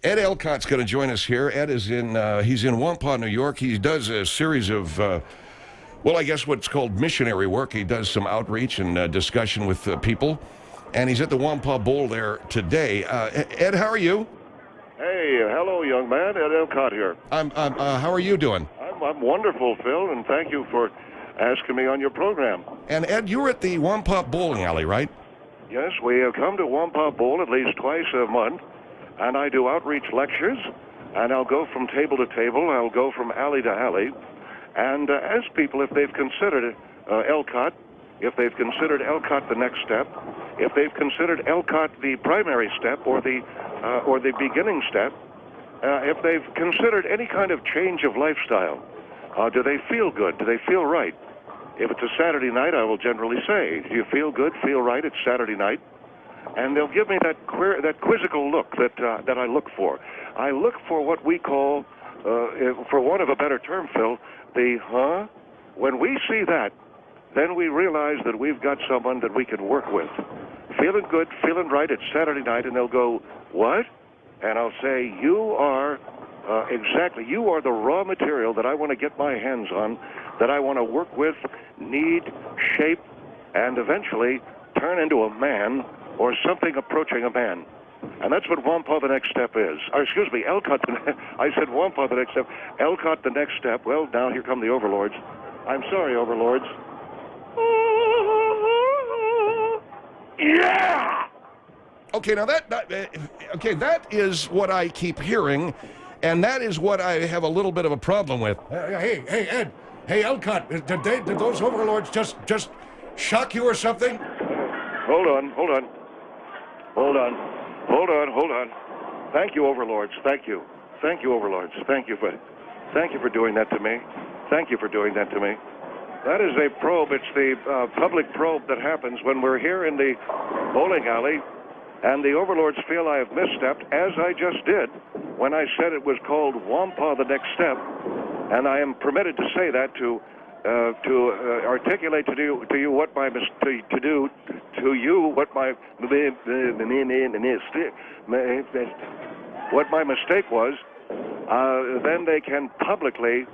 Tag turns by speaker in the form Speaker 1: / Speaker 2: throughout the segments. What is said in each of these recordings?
Speaker 1: Ed Elcott's going to join us here. Ed is he's in Wampah, New York. He does a series of, I guess what's called missionary work. He does some outreach and discussion with people. And he's at the Wampah Bowl there today. Ed, how are you?
Speaker 2: Hey, hello, young man. Ed Elcott here.
Speaker 1: How are you doing?
Speaker 2: I'm wonderful, Phil, and thank you for asking me on your program.
Speaker 1: And Ed, you were at the Wampah Bowling Alley, right?
Speaker 2: Yes, we have come to Wampah Bowl at least twice a month, and I do outreach lectures, and I'll go from table to table, I'll go from alley to alley, and ask people if they've considered Elcott, if they've considered Elcott the next step, if they've considered Elcott the primary step or the beginning step, if they've considered any kind of change of lifestyle. Do they feel good? Do they feel right? If it's a Saturday night, I will generally say, do you feel good, feel right? It's Saturday night. And they'll give me that quizzical look that I look for. I look for what we call, for want of a better term, Phil, the huh? When we see that, then we realize that we've got someone that we can work with. Feeling good, feeling right, it's Saturday night, and they'll go, what? And I'll say, you are the raw material that I want to get my hands on, that I want to work with, knead, shape, and eventually turn into a man or something approaching a man. And that's what Wampah the next step is. Or excuse me, Elcott, I said Wampah the next step. Elcott the next step. Well, now here come the Overlords. I'm sorry, Overlords. Yeah!
Speaker 1: Okay, now that is what I keep hearing, and that is what I have a little bit of a problem with.
Speaker 3: Hey, Ed. Hey, Elcott. Did those Overlords just shock you or something?
Speaker 2: Hold on. Thank you, Overlords. Thank you, Overlords. Thank you for doing that to me. Thank you for doing that to me. That is a probe. It's the public probe that happens when we're here in the bowling alley, and the Overlords feel I have misstepped, as I just did when I said it was called Wampah the next step, and I am permitted to say that to articulate to you what my mistake was. Then they can publicly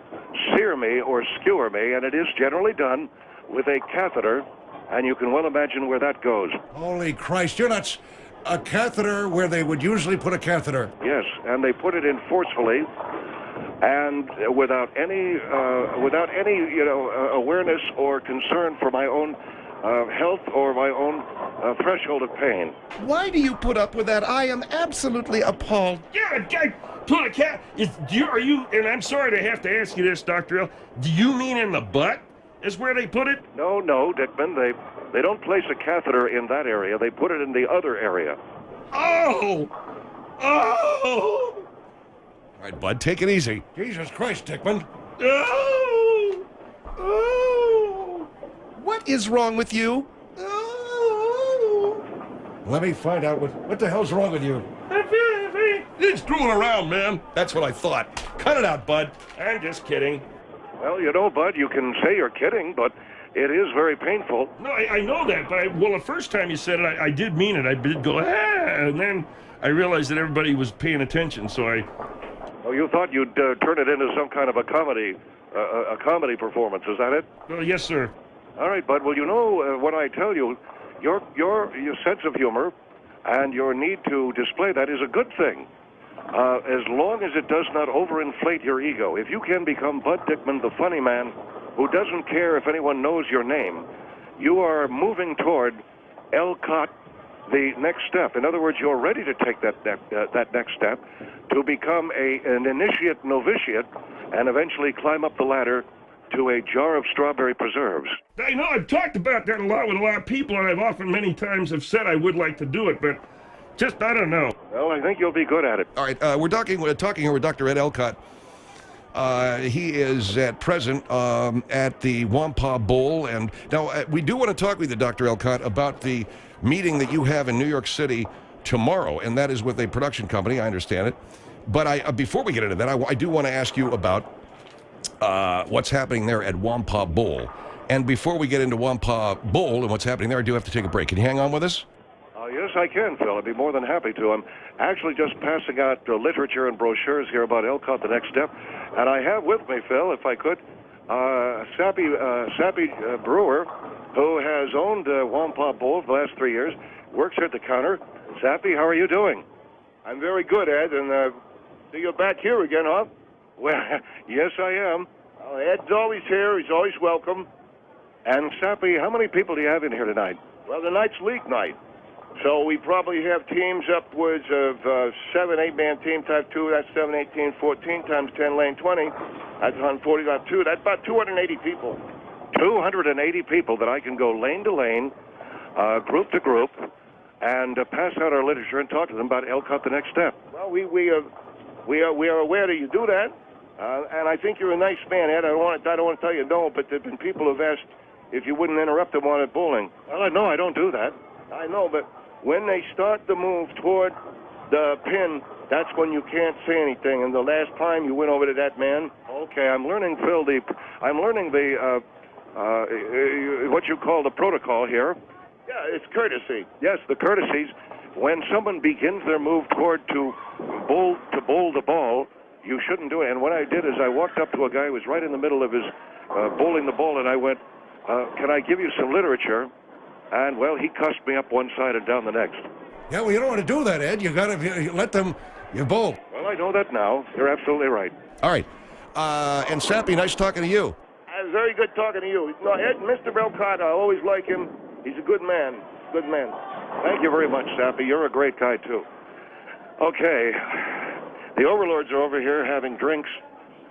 Speaker 2: sear me or skewer me, and it is generally done with a catheter, and you can well imagine where that goes.
Speaker 3: Holy Christ, you're not a catheter where they would usually put a catheter.
Speaker 2: Yes, and they put it in forcefully and without any awareness or concern for my own health or my own threshold of pain.
Speaker 1: Why do you put up with that? I am absolutely appalled.
Speaker 4: Yeah, put a cat. Are you? And I'm sorry to have to ask you this, Dr. L. Do you mean in the butt? Is where they put it?
Speaker 2: No, Dickman. They don't place a catheter in that area. They put it in the other area.
Speaker 4: Oh!
Speaker 1: All right, Bud, take it easy.
Speaker 3: Jesus Christ, Dickman.
Speaker 4: Oh!
Speaker 1: What is wrong with you?
Speaker 3: Let me find out what the hell's wrong with you.
Speaker 4: He's screwing around, man.
Speaker 1: That's what I thought. Cut it out, Bud.
Speaker 4: I'm just kidding.
Speaker 2: Well, Bud, you can say you're kidding, but it is very painful.
Speaker 4: No, I know that, but the first time you said it, I did mean it. I did go, and then I realized that everybody was paying attention, so I...
Speaker 2: Oh, you thought you'd turn it into some kind of a comedy performance, is that it?
Speaker 4: Well, yes, sir.
Speaker 2: All right, Bud. Well, when I tell you, your sense of humor and your need to display that is a good thing, as long as it does not overinflate your ego. If you can become Bud Dickman, the funny man, who doesn't care if anyone knows your name, you are moving toward Elcott, the next step. In other words, you're ready to take that next step to become an initiate novitiate and eventually climb up the ladder to a jar of strawberry preserves.
Speaker 4: I know I've talked about that a lot with a lot of people, and I've often many times have said I would like to do it, but just I don't know.
Speaker 2: Well, I think you'll be good at it.
Speaker 1: All right, we're talking here with Dr. Ed Elcott. He is at present at the Wampah Bowl, and now we do want to talk with you, Dr. Elcott, about the meeting that you have in New York City tomorrow, and that is with a production company, I understand it. But before we get into that, I do want to ask you about what's happening there at Wampah Bowl. And before we get into Wampah Bowl and what's happening there, I do have to take a break. Can you hang on with us?
Speaker 2: Yes, I can, Phil. I'd be more than happy to. I'm actually just passing out literature and brochures here about Elcott, the next step. And I have with me, Phil, if I could, Sappy Brewer, who has owned Wampah Bowl for the last 3 years, works here at the counter. Sappy, how are you doing?
Speaker 5: I'm very good, Ed, and so you're back here again, huh?
Speaker 2: Well, yes, I am.
Speaker 5: Ed's always here. He's always welcome.
Speaker 2: And Sappy, how many people do you have in here tonight?
Speaker 5: Well, the night's league night, so we probably have teams upwards of 7, 8-man team type 2. That's 7, 18, 14 times 10 lane 20. That's 140 type 2. That's about 280 people.
Speaker 2: 280 people that I can go lane to lane, group to group, and pass out our literature and talk to them about Elcott, the next step.
Speaker 5: Well, we are aware that you do that, and I think you're a nice man, Ed. I don't want to tell you no, but there've been people who've asked if you wouldn't interrupt them on it bowling.
Speaker 2: Well, no, I don't do that.
Speaker 5: I know, but when they start to move toward the pin, that's when you can't say anything. And the last time you went over to that man.
Speaker 2: Okay, I'm learning, Phil. I'm learning the what you call the protocol here.
Speaker 5: Yeah, it's courtesy.
Speaker 2: Yes, the courtesies. When someone begins their move toward to bowl the ball, you shouldn't do it. And what I did is I walked up to a guy who was right in the middle of his bowling the ball, and I went, "Can I give you some literature?" And well, he cussed me up one side and down the next.
Speaker 3: Yeah, well, you don't want to do that, Ed. You got to let them, you bowl.
Speaker 2: Well, I know that now. You're absolutely right.
Speaker 1: All right. And Sappy, nice talking to you.
Speaker 5: Very good talking to you. No, Ed, Mr. Elcott, I always like him. He's a good man. Good man.
Speaker 2: Thank you very much, Sappy. You're a great guy, too. Okay. The Overlords are over here having drinks,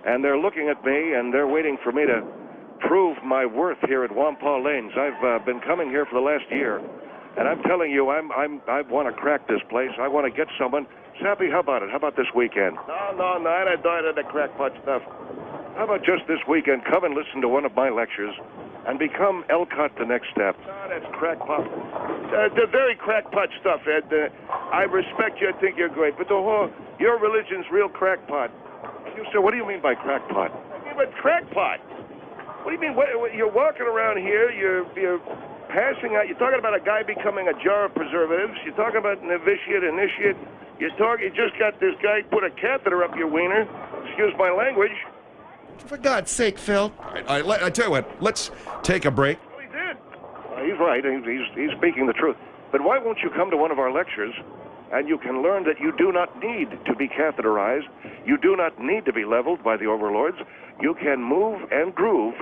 Speaker 2: and they're looking at me, and they're waiting for me to prove my worth here at Wampah Lanes. I've been coming here for the last year, and I'm telling you, I want to crack this place. I want to get someone. Sappy, how about it? How about this weekend?
Speaker 5: No, I died of the crackpot stuff.
Speaker 2: How about just this weekend, come and listen to one of my lectures and become Elcott, the next step?
Speaker 5: No, that's crackpot. The very crackpot stuff, Ed. I respect you. I think you're great. But your religion's real crackpot.
Speaker 2: You say, what do you mean by crackpot?
Speaker 5: I mean, but crackpot. What do you mean? You're walking around here, you're passing out. You're talking about a guy becoming a jar of preservatives. You're talking about initiate. You just got this guy put a catheter up your wiener. Excuse my language.
Speaker 1: For God's sake, Phil. All right, I tell you what, let's take a break.
Speaker 5: Well, he did.
Speaker 2: He's right. He's speaking the truth. But why won't you come to one of our lectures and you can learn that you do not need to be catheterized. You do not need to be leveled by the Overlords. You can move and groove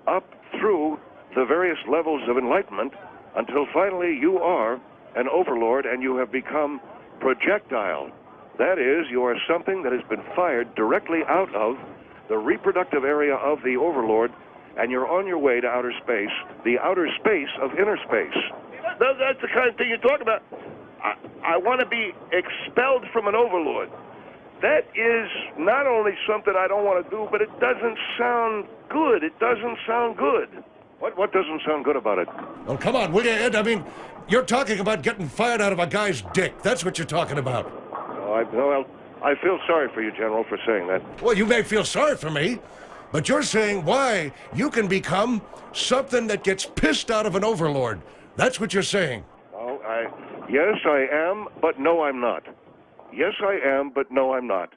Speaker 2: up through the various levels of enlightenment until finally you are an Overlord and you have become projectile. That is, you are something that has been fired directly out of the reproductive area of the Overlord, and you're on your way to outer space, the outer space of inner space.
Speaker 5: That's the kind of thing you talk about. I want to be expelled from an Overlord. That is not only something I don't want to do, but it doesn't sound good. It doesn't sound good.
Speaker 2: What doesn't sound good about it?
Speaker 3: Oh, come on, will you, Ed? I mean, you're talking about getting fired out of a guy's dick. That's what you're talking about.
Speaker 2: I feel sorry for you, General, for saying that.
Speaker 3: Well, you may feel sorry for me, but you're saying why you can become something that gets pissed out of an Overlord. That's what you're saying.
Speaker 2: Yes, I am, but no, I'm not. Yes, I am, but no, I'm not.